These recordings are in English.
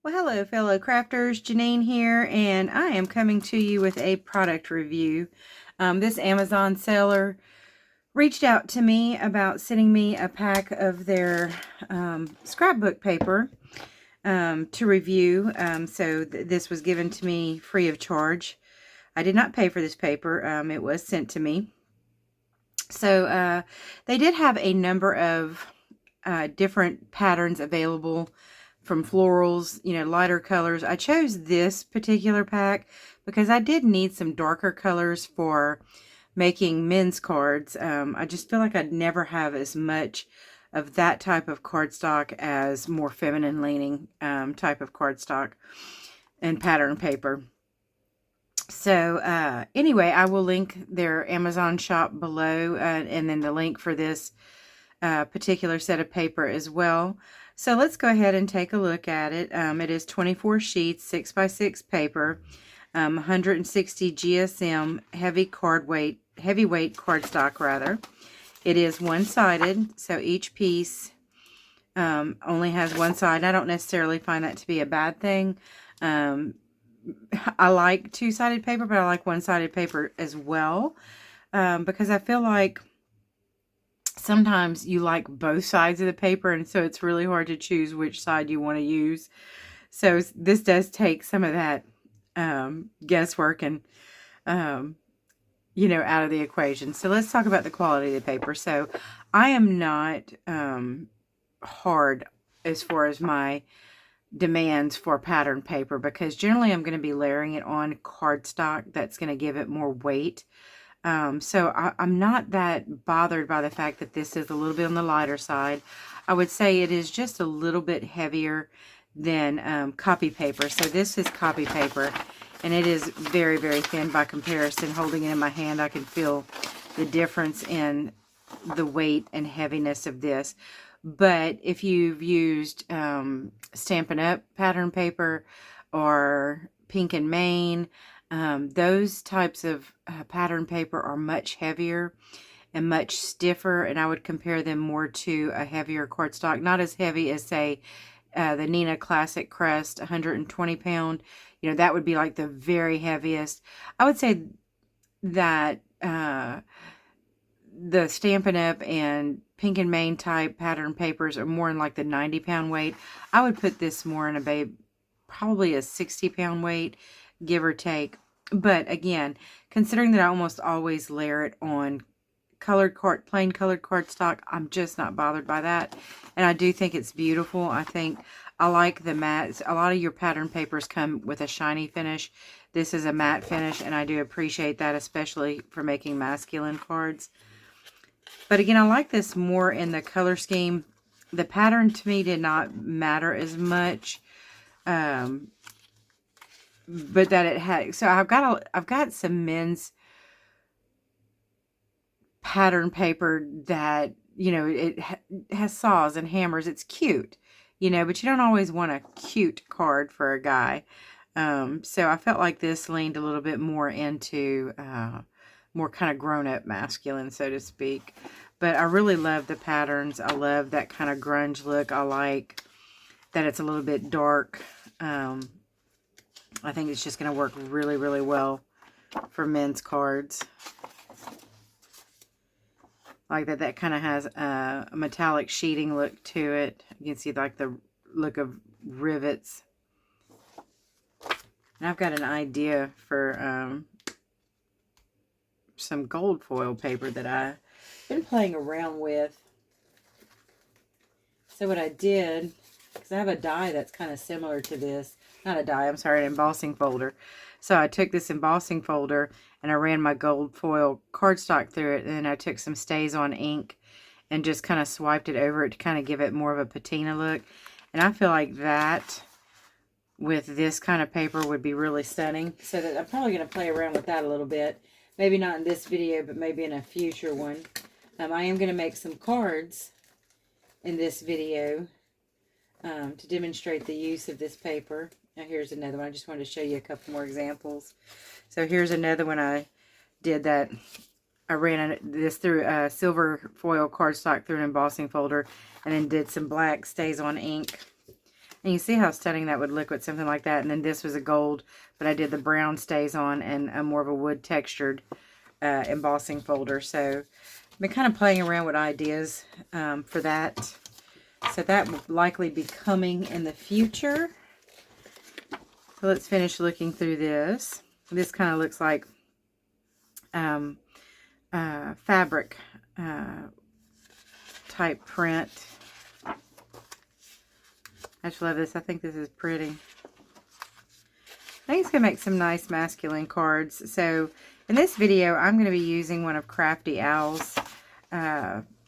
Well, hello, fellow crafters. Janine here, and I am coming to you with a product review. This Amazon seller reached out to me about sending me a pack of their scrapbook paper to review. This was given to me free of charge. I did not pay for this paper. It was sent to me. So they did have a number of different patterns available, from florals, lighter colors. I chose this particular pack because I did need some darker colors for making men's cards. I just feel like I'd never have as much of that type of cardstock as more feminine leaning type of cardstock and pattern paper. So anyway, I will link their Amazon shop below, and then the link for this particular set of paper as well. So let's go ahead and take a look at it. It is 24 sheets, 6x6 paper, 160 GSM heavyweight cardstock rather. It is one-sided, so each piece only has one side. I don't necessarily find that to be a bad thing. I like two-sided paper, but I like one-sided paper as well, because I feel like sometimes you like both sides of the paper, and so it's really hard to choose which side you want to use. So this does take some of that guesswork and out of the equation. So let's talk about the quality of the paper. So I am not hard as far as my demands for pattern paper, because generally I'm going to be layering it on cardstock that's going to give it more weight. So I'm not that bothered by the fact that this is a little bit on the lighter side. I would say it is just a little bit heavier than copy paper. So this is copy paper, and it is very, very thin by comparison. Holding it in my hand, I can feel the difference in the weight and heaviness of this. But if you've used Stampin' Up! Pattern paper or Pink and Maine, those types of pattern paper are much heavier and much stiffer, and I would compare them more to a heavier cardstock. Not as heavy as, say, the Nina Classic Crest 120 pound. That would be like the very heaviest. I would say that the Stampin' Up! And Pink and Maine type pattern papers are more in like the 90-pound weight. I would put this more in probably a 60-pound weight, give or take. But again, considering that I almost always layer it on plain colored cardstock, I'm just not bothered by that. And I do think it's beautiful. I like the matte. A lot of your pattern papers come with a shiny finish. This is a matte finish, and I do appreciate that, especially for making masculine cards. But again, I like this more in the color scheme. The pattern to me did not matter as much. But that it had, so I've got some men's pattern paper that, it has saws and hammers. It's cute, but you don't always want a cute card for a guy. So I felt like this leaned a little bit more into more kind of grown-up masculine, so to speak. But I really love the patterns. I love that kind of grunge look. I like that it's a little bit dark. I think it's just going to work really, really well for men's cards. Like that kind of has a metallic sheeting look to it. You can see like the look of rivets. And I've got an idea for some gold foil paper that I've been playing around with. So what I did, because I have a die that's kind of similar to this. Not a die, I'm sorry, an embossing folder. So I took this embossing folder and I ran my gold foil cardstock through it, and then I took some StazOn ink and just kind of swiped it over it to kind of give it more of a patina look. And I feel like that with this kind of paper would be really stunning. So that I'm probably going to play around with that a little bit. Maybe not in this video, but maybe in a future one. I am going to make some cards in this video to demonstrate the use of this paper. Now here's another one. I just wanted to show you a couple more examples. So here's another one I did that. I ran this through a silver foil cardstock through an embossing folder, and then did some black StazOn ink And you see how stunning that would look with something like that. And then this was a gold, but I did the brown stays on and a more of a wood textured embossing folder. So I've been kind of playing around with ideas for that. So that will likely be coming in the future. So let's finish looking through this. This kind of looks like fabric type print. I just love this. I think this is pretty. I think it's going to make some nice masculine cards. So in this video, I'm going to be using one of Crafty Owl's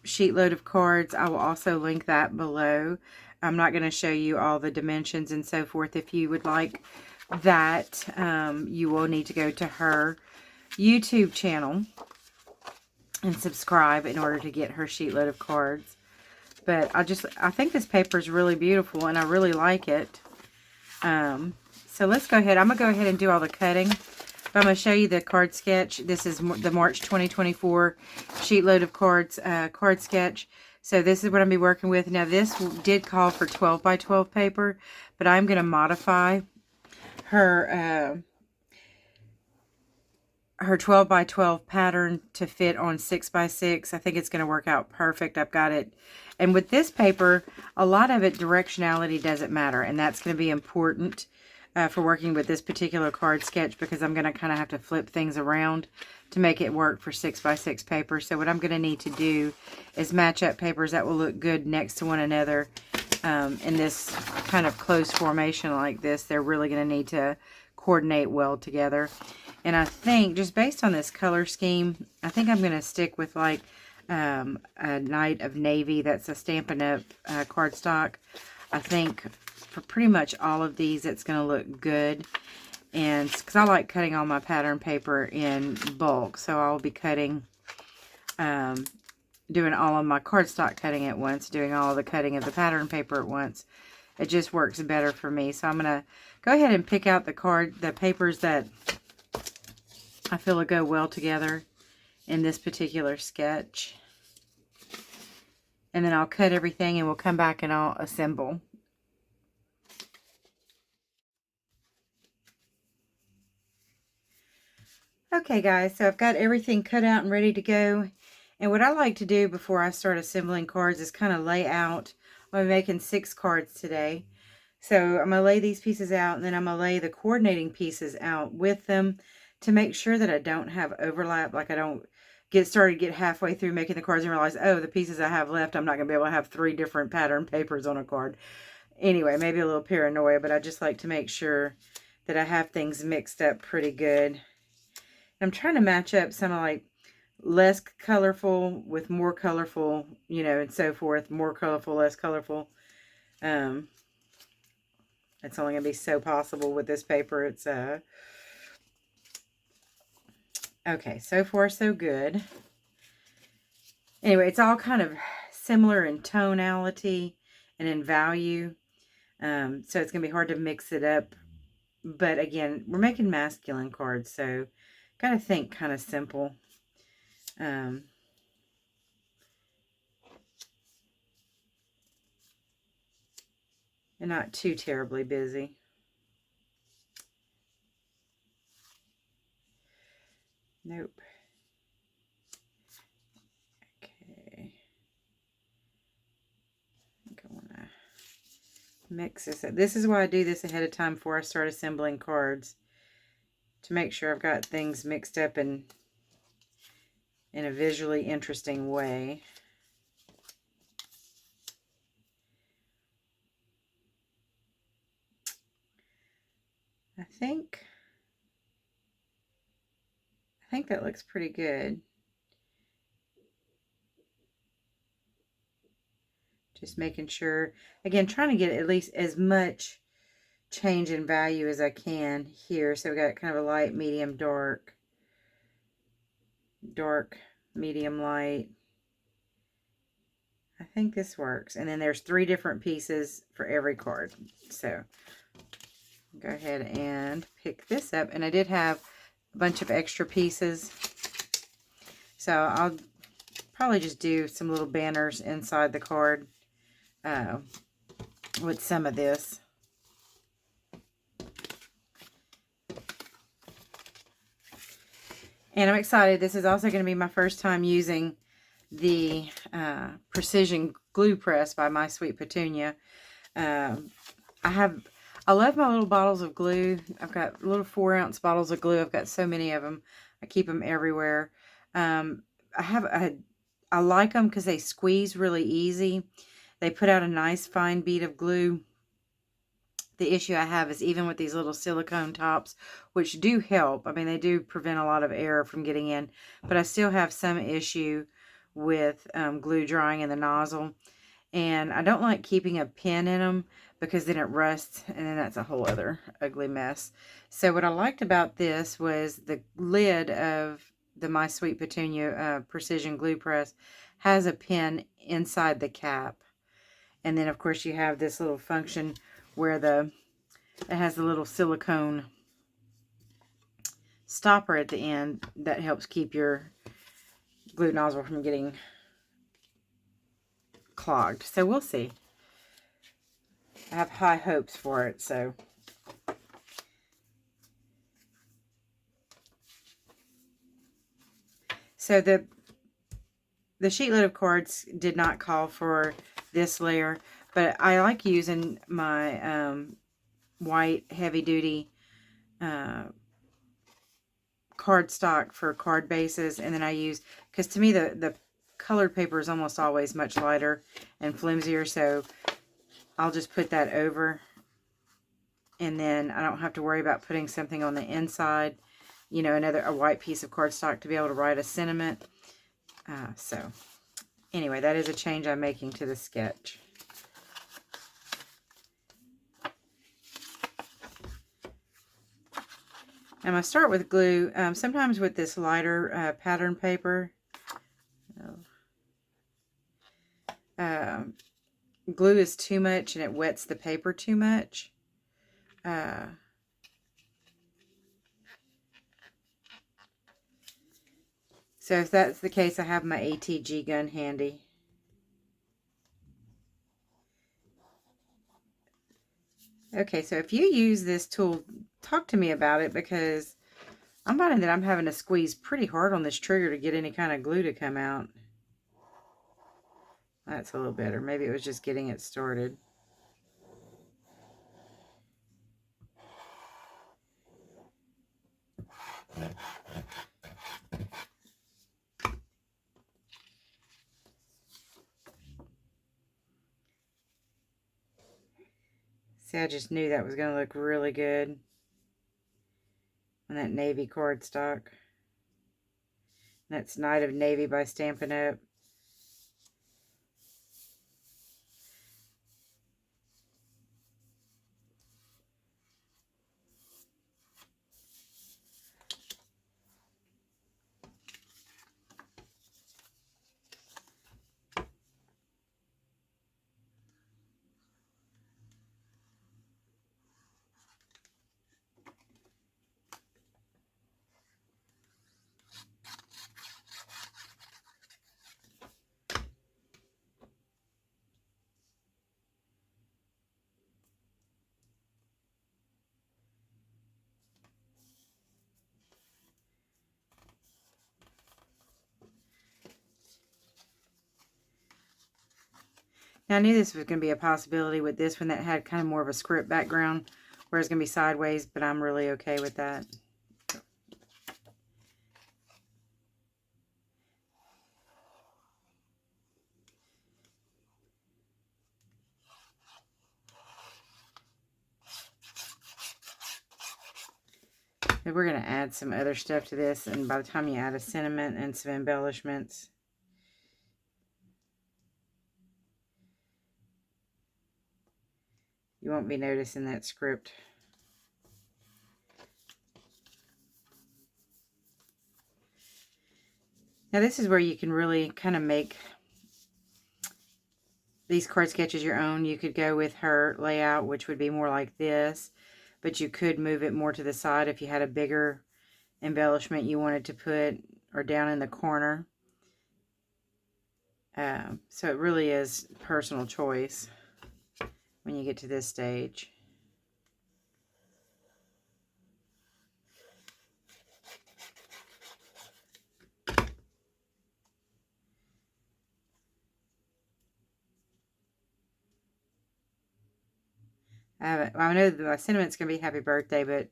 sheet load of cards. I will also link that below. I'm not going to show you all the dimensions and so forth. If you would like that, you will need to go to her YouTube channel and subscribe in order to get her sheet load of cards. But I think this paper is really beautiful and I really like it. So let's go ahead. I'm going to go ahead and do all the cutting. But I'm going to show you the card sketch. This is the March 2024 sheet load of cards card sketch. So this is what I'm going to be working with. Now this did call for 12 by 12 paper, but I'm going to modify her 12 by 12 pattern to fit on 6 by 6. I think it's going to work out perfect. I've got it. And with this paper, a lot of it, directionality doesn't matter. And that's going to be important for working with this particular card sketch, because I'm going to kind of have to flip things around to make it work for 6 by 6 paper. So what I'm going to need to do is match up papers that will look good next to one another in this kind of close formation like this. They're really going to need to coordinate well together. And I think, just based on this color scheme, I think I'm going to stick with like a Night of Navy. That's a Stampin' Up! Cardstock. I think for pretty much all of these, it's going to look good. And because I like cutting all my pattern paper in bulk, so I'll be cutting, doing all of my cardstock cutting at once, doing all the cutting of the pattern paper at once. It just works better for me. So I'm going to go ahead and pick out the papers that I feel will go well together in this particular sketch. And then I'll cut everything and we'll come back and I'll assemble. Okay guys, so I've got everything cut out and ready to go. And what I like to do before I start assembling cards is kind of lay out. I'm making 6 cards today. So I'm going to lay these pieces out, and then I'm going to lay the coordinating pieces out with them to make sure that I don't have overlap. Like I don't get halfway through making the cards and realize, oh, the pieces I have left, I'm not going to be able to have 3 different pattern papers on a card. Anyway, maybe a little paranoia, but I just like to make sure that I have things mixed up pretty good. I'm trying to match up some of like less colorful with more colorful, you know, and so forth. More colorful, less colorful. It's only going to be so possible with this paper. It's okay, so far so good. Anyway, it's all kind of similar in tonality and in value. So it's going to be hard to mix it up. But again, we're making masculine cards, so got to think kind of simple. And not too terribly busy. Nope. Okay. I think I want to mix this up. This is why I do this ahead of time before I start assembling cards, to make sure I've got things mixed up in a visually interesting way. I think that looks pretty good. Just making sure, again, trying to get at least as much change in value as I can here. So we got kind of a light, medium, dark, medium, light. I think this works. And then there's 3 different pieces for every card. So go ahead and pick this up. And I did have a bunch of extra pieces. So I'll probably just do some little banners inside the card with some of this. And I'm excited. This is also going to be my first time using the Precision Glue Press by My Sweet Petunia. I love my little bottles of glue. I've got little 4-ounce bottles of glue. I've got so many of them. I keep them everywhere. I like them because they squeeze really easy. They put out a nice fine bead of glue. The issue I have is even with these little silicone tops, which do help. I mean, they do prevent a lot of air from getting in, but I still have some issue with glue drying in the nozzle. And I don't like keeping a pin in them because then it rusts, and then that's a whole other ugly mess. So what I liked about this was the lid of the My Sweet Petunia Precision Glue Press has a pin inside the cap. And then, of course, you have this little function where it has the little silicone stopper at the end that helps keep your glue nozzle from getting clogged. So we'll see. I have high hopes for it, so. So the sheet load of cards did not call for this layer, but I like using my white heavy duty cardstock for card bases, and then I use, because to me the colored paper is almost always much lighter and flimsier, so I'll just put that over, and then I don't have to worry about putting something on the inside, you know, a white piece of cardstock to be able to write a sentiment. So anyway, that is a change I'm making to the sketch. I'm going to start with glue. Sometimes with this lighter pattern paper, glue is too much and it wets the paper too much. So if that's the case, I have my ATG gun handy. Okay, so if you use this tool, talk to me about it, because I'm finding that I'm having to squeeze pretty hard on this trigger to get any kind of glue to come out. That's a little better. Maybe it was just getting it started. See, I just knew that was going to look really good on that navy cardstock. That's Night of Navy by Stampin' Up. Now, I knew this was going to be a possibility with this one that had kind of more of a script background, where it's going to be sideways, but I'm really okay with that. And we're going to add some other stuff to this, and by the time you add a sentiment and some embellishments, you won't be noticing that script. Now this is where you can really kind of make these card sketches your own. You could go with her layout, which would be more like this, but you could move it more to the side if you had a bigger embellishment you wanted to put, or down in the corner. So it really is personal choice when you get to this stage. I know that my sentiment's going to be happy birthday, but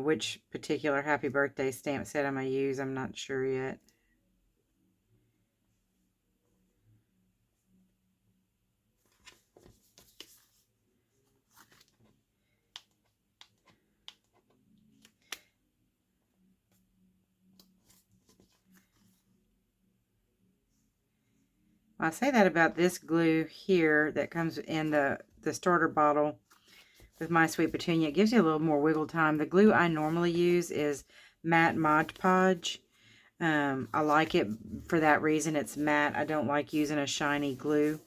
which particular happy birthday stamp set I'm going to use, I'm not sure yet. I say that about this glue here that comes in the starter bottle with My Sweet Petunia. It gives you a little more wiggle time. The glue I normally use is matte Mod Podge. I like it for that reason. It's matte. I don't like using a shiny glue,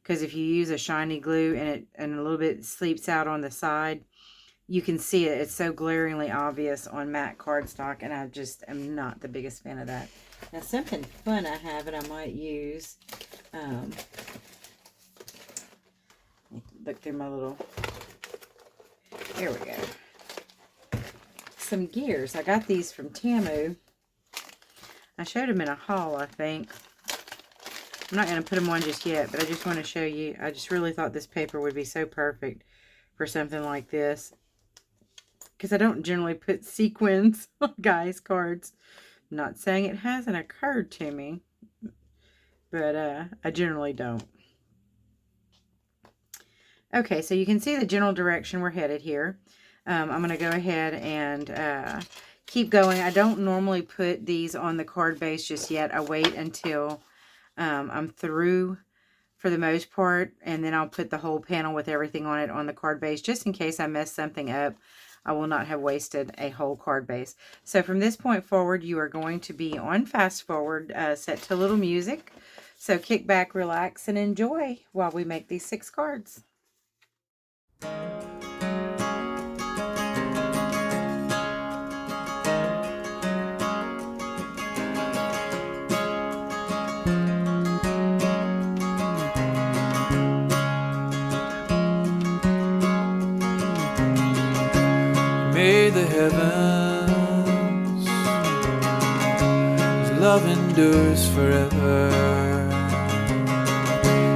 because if you use a shiny glue and a little bit sleeps out on the side, you can see it. It's so glaringly obvious on matte cardstock, and I just am not the biggest fan of that. Now, something fun I have and I might use. Look through my little. There we go. Some gears. I got these from Tamu. I showed them in a haul, I think. I'm not going to put them on just yet, but I just want to show you. I just really thought this paper would be so perfect for something like this, because I don't generally put sequins on guys' cards. I'm not saying it hasn't occurred to me, but I generally don't. Okay, so you can see the general direction we're headed here. I'm going to go ahead and keep going. I don't normally put these on the card base just yet. I wait until I'm through for the most part, and then I'll put the whole panel with everything on it on the card base, just in case I mess something up. I will not have wasted a whole card base. So from this point forward, you are going to be on fast forward, set to a little music. So kick back, relax, and enjoy while we make these 6 cards. Made the heavens, His love endures forever.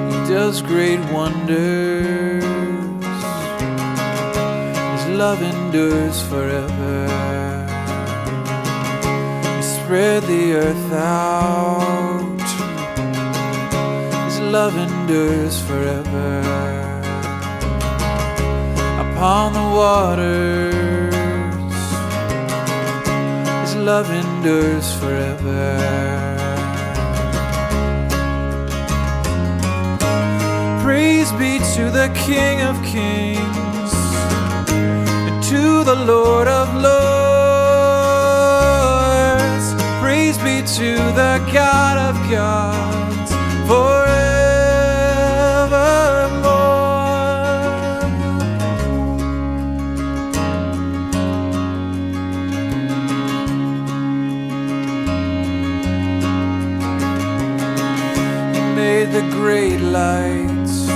He does great wonders, His love endures forever. He spread the earth out, His love endures forever. Upon the waters, His love endures forever. Praise be to the King of Kings and to the Lord of Lords. Praise be to the God of gods forevermore. Made the great lights,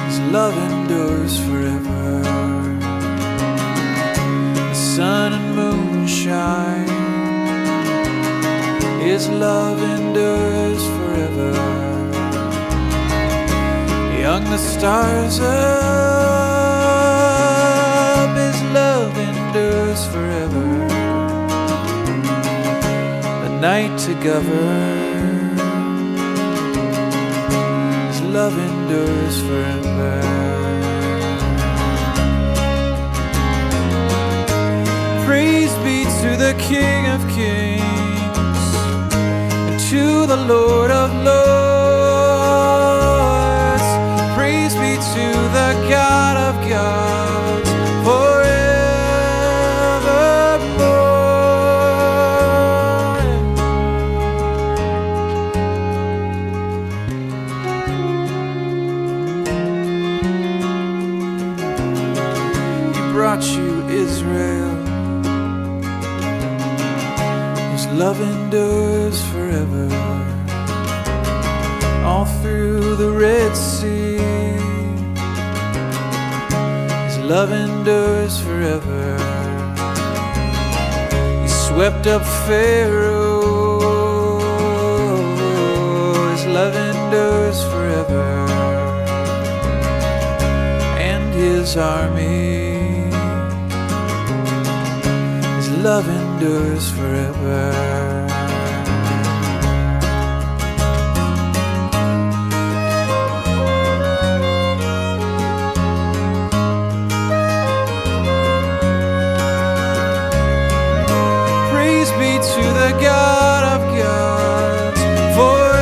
His love endures forever. The sun and moon shine, His love endures forever. He hung the stars up, His love endures forever. The night to govern, love endures forever. Praise be to the King of Kings and to the Lord of Lords. Praise be to the God of gods forevermore. Brought you Israel, His love endures forever. All through the Red Sea, His love endures forever. He swept up Pharaoh, His love endures forever. his army. His love endures forever. Praise be to the God of gods forevermore.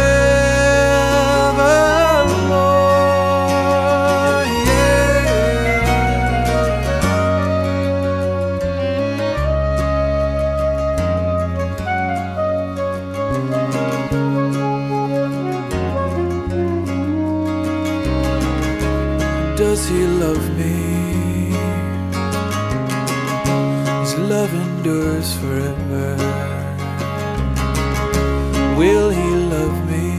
Does he love me? His love endures forever. Will he love me?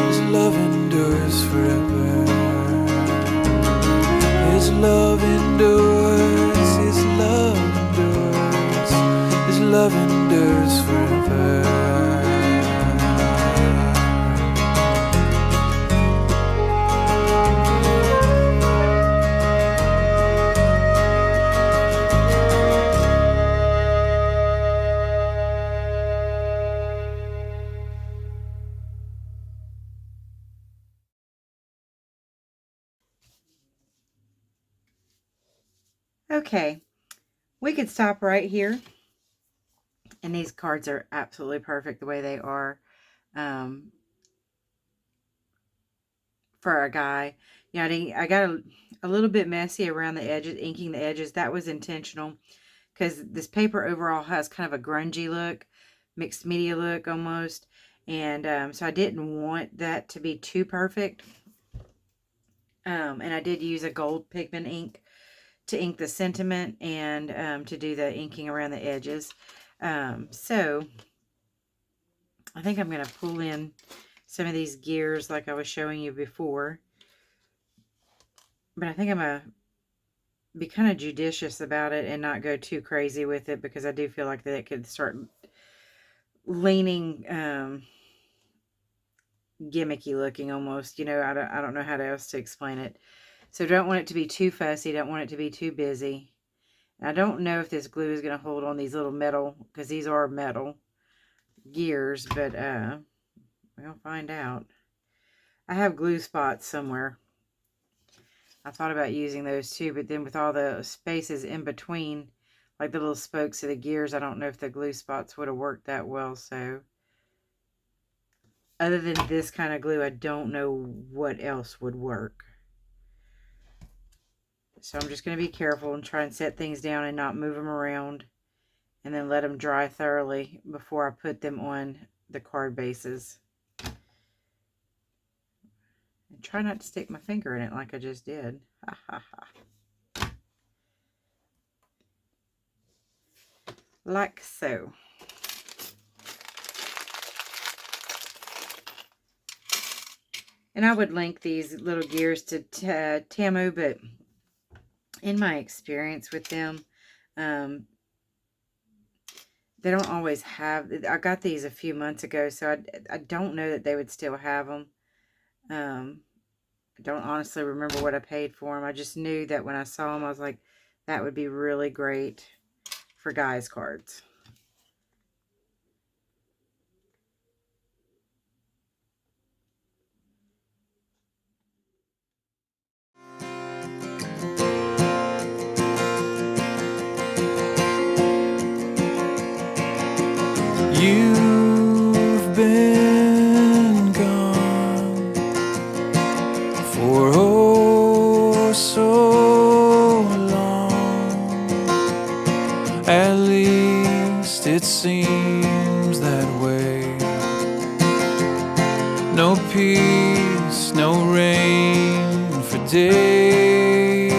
His love endures forever. His love endures, his love endures, his love endures forever. Okay, we could stop right here. And these cards are absolutely perfect the way they are for a guy. Yeah, I got a little bit messy around the edges, inking the edges. That was intentional because this paper overall has kind of a grungy look, mixed media look almost. And so I didn't want that to be too perfect. And I did use a gold pigment ink to ink the sentiment and to do the inking around the edges. So I think I'm going to pull in some of these gears like I was showing you before. But I think I'm going to be kind of judicious about it and not go too crazy with it, because I do feel like that it could start leaning gimmicky looking almost. You know, I don't know how else to explain it. So don't want it to be too fussy. Don't want it to be too busy. And I don't know if this glue is going to hold on these little metal, because these are metal gears, but we'll find out. I have glue spots somewhere. I thought about using those too, but then with all the spaces in between, like the little spokes of the gears, I don't know if the glue spots would have worked that well. So other than this kind of glue, I don't know what else would work. So I'm just going to be careful and try and set things down and not move them around, and then let them dry thoroughly before I put them on the card bases. And try not to stick my finger in it like I just did. Ha ha ha. Like so. And I would link these little gears to Temu, but in my experience with them, they don't always have. I got these a few months ago, so I don't know that they would still have them. I don't honestly remember what I paid for them. I just knew that when I saw them, I was like, that would be really great for guys' cards. You've been gone for oh so long. At least it seems that way. No peace, no rain for days.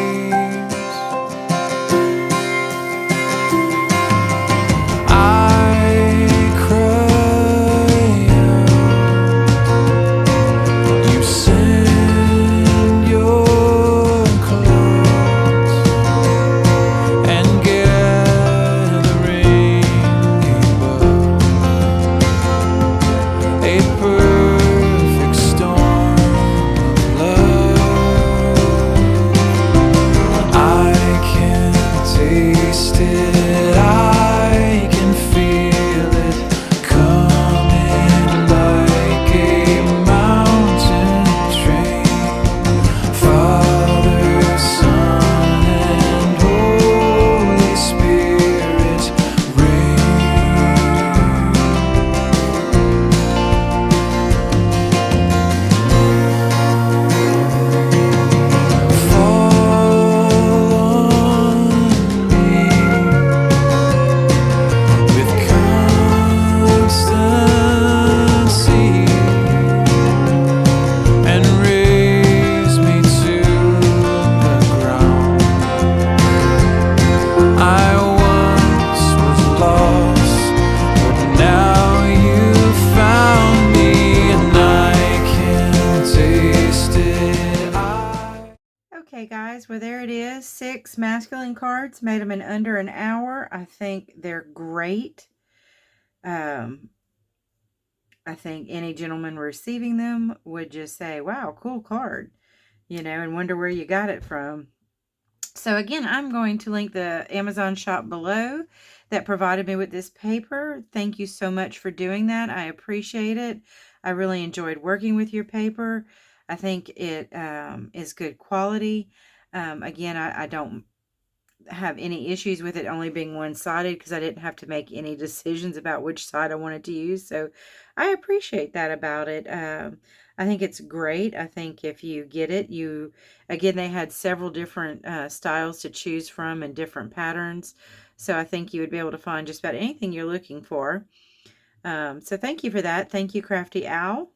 Perfect storm of love. Okay, guys, well, there it is. 6 masculine cards. Made them in under an hour. I think they're great. I think any gentleman receiving them would just say, wow, cool card, and wonder where you got it from. So again, I'm going to link the Amazon shop below that provided me with this paper. Thank you so much for doing that. I appreciate it. I really enjoyed working with your paper. I think it is good quality. Again, I don't have any issues with it only being one-sided because I didn't have to make any decisions about which side I wanted to use. So I appreciate that about it. I think it's great. I think if you get it, again, they had several different styles to choose from and different patterns. So I think you would be able to find just about anything you're looking for. So thank you for that. Thank you, Crafty Owl,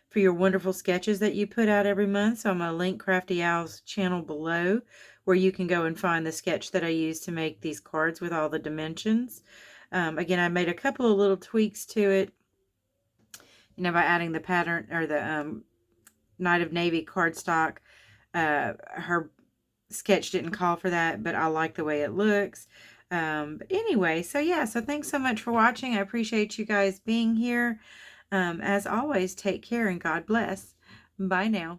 for your wonderful sketches that you put out every month. So I'm going to link Crafty Owl's channel below where you can go and find the sketch that I used to make these cards with all the dimensions. Again, I made a couple of little tweaks to it, by adding the pattern or the Knight of Navy cardstock. Her sketch didn't call for that, but I like the way it looks. But anyway, so yeah, so thanks so much for watching. I appreciate you guys being here. As always, take care and God bless. Bye now.